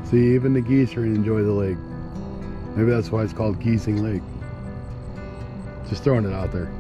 See, even the geese are enjoy the lake. Maybe that's why it's called Giessing Lake. Just throwing it out there.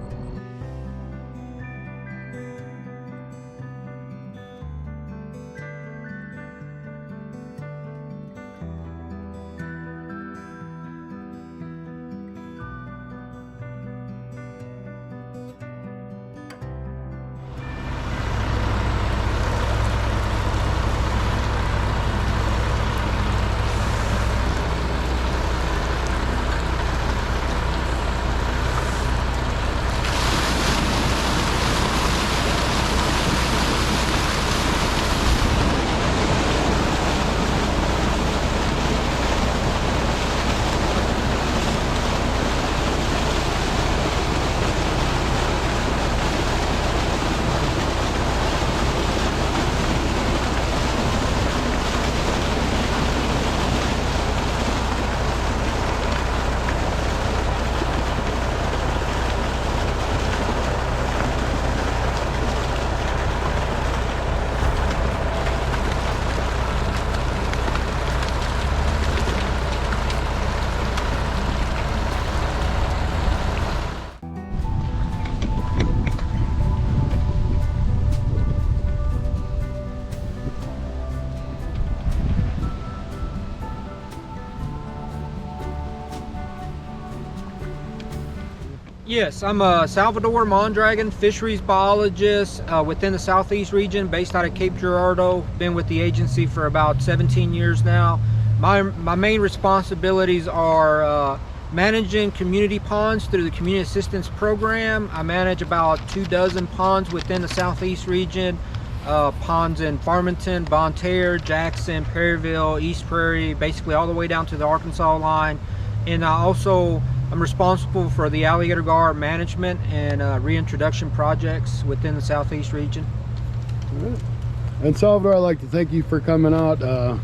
Yes, I'm a Salvador Mondragon fisheries biologist within the southeast region, based out of Cape Girardeau. Been with the agency for about 17 years now. My main responsibilities are managing community ponds through the community assistance program. I manage about 24 ponds within the southeast region. Ponds in Farmington, Bonne Terre, Jackson, Perryville, East Prairie, basically all the way down to the Arkansas line. And I'm responsible for the alligator gar management and reintroduction projects within the southeast region. And Salvador, I'd like to thank you for coming out.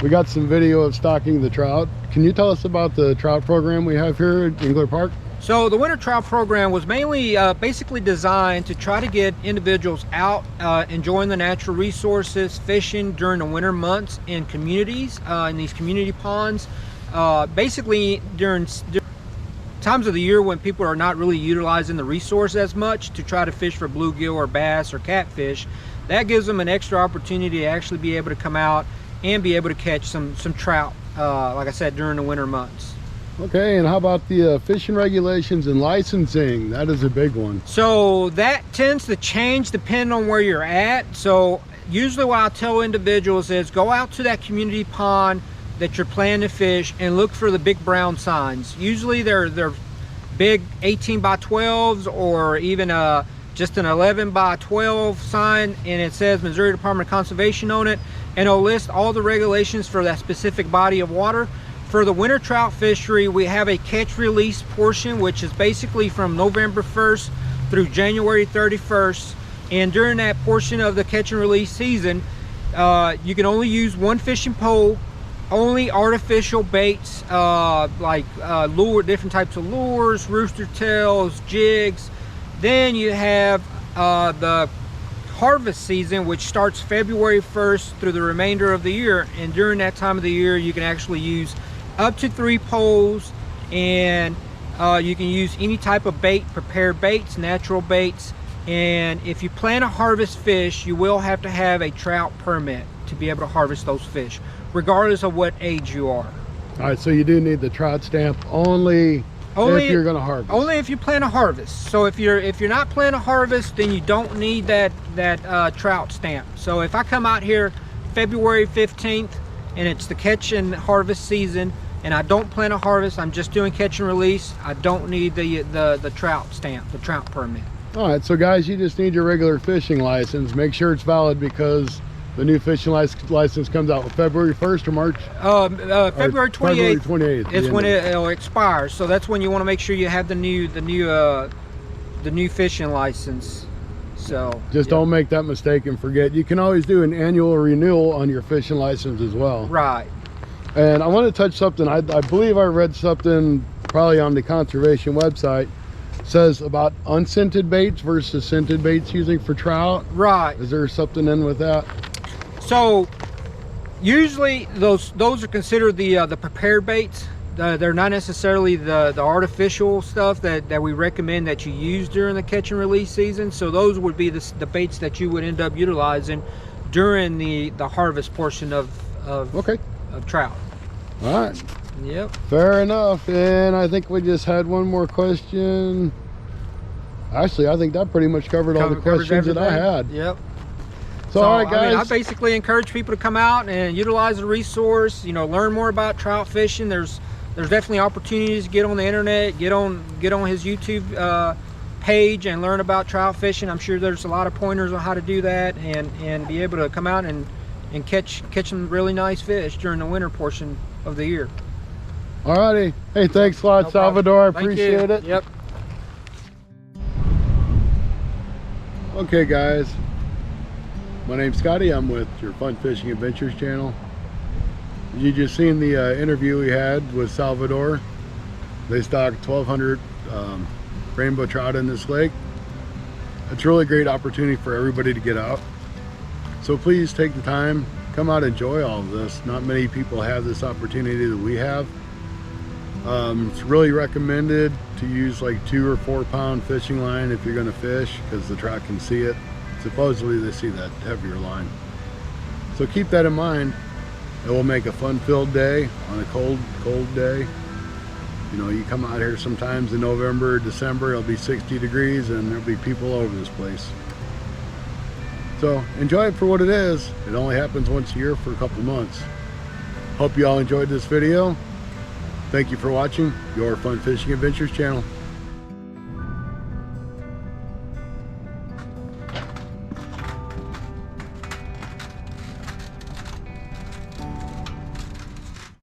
We got some video of stocking the trout. Can you tell us about the trout program we have here at Engler Park? So the winter trout program was mainly basically designed to try to get individuals out enjoying the natural resources, fishing during the winter months in communities, in these community ponds. Basically during times of the year when people are not really utilizing the resource as much to try to fish for bluegill or bass or catfish. That gives them an extra opportunity to actually be able to come out and be able to catch some trout, like I said, during the winter months. Okay, and how about the fishing regulations and licensing? That is a big one. So that tends to change depending on where you're at. So usually what I tell individuals is go out to that community pond that you're planning to fish and look for the big brown signs. Usually they're big 18 by 12s or even just an 11 by 12 sign, and it says Missouri Department of Conservation on it, and it'll list all the regulations for that specific body of water. For the winter trout fishery, we have a catch release portion, which is basically from November 1st through January 31st. And during that portion of the catch and release season, you can only use one fishing pole, only artificial baits, like different types of lures, rooster tails, jigs. Then you have the harvest season, which starts February 1st through the remainder of the year. And during that time of the year, you can actually use up to 3 poles, and you can use any type of bait, prepared baits, natural baits. And if you plan to harvest fish, you will have to have a trout permit to be able to harvest those fish, regardless of what age you are. All right, so you do need the trout stamp only if you're going to harvest. Only if you plan to harvest. So if you're not planning to harvest, then you don't need that trout stamp. So if I come out here February 15th and it's the catch and harvest season, and I don't plan to harvest, I'm just doing catch and release, I don't need the trout stamp, the trout permit. All right, so guys, you just need your regular fishing license. Make sure it's valid, because the new fishing license comes out February 1st or March? February 28th. February 28th is when it'll expire. So that's when you want to make sure you have the new fishing license. So just don't make that mistake and forget. You can always do an annual renewal on your fishing license as well. Right. And I want to touch something. I believe I read something probably on the conservation website, says about unscented baits versus scented baits using for trout. Right. Is there something in with that? So Usually those are considered the prepared baits. They're not necessarily the artificial stuff that we recommend that you use during the catch and release season. So those would be the baits that you would end up utilizing during the harvest portion of trout. All right. Yep. Fair enough. And I think we just had one more question. Actually, I think that pretty much covered all the questions that I had. Yep. So all right, guys. I basically encourage people to come out and utilize the resource. You know, learn more about trout fishing. There's definitely opportunities to get on the internet, get on his YouTube page and learn about trout fishing. I'm sure there's a lot of pointers on how to do that and be able to come out and catch some really nice fish during the winter portion of the year. Alrighty. Hey, thanks a lot, No Salvador. I Thank you. appreciate it. Yep. Okay, guys. My name's Scotty. I'm with your Fun Fishing Adventures channel. You just seen the interview we had with Salvador. They stock 1,200 rainbow trout in this lake. It's a really great opportunity for everybody to get out. So please take the time, come out, enjoy all of this. Not many people have this opportunity that we have. It's really recommended to use like 2 or 4 pound fishing line if you're going to fish, because the trout can see it. Supposedly they see that heavier line. So keep that in mind. It will make a fun-filled day on a cold day. You know, you come out here sometimes in November, December, it'll be 60 degrees and there'll be people all over this place. So enjoy it for what it is. It only happens once a year for a couple months. Hope you all enjoyed this video. Thank you for watching your Fun Fishing Adventures channel.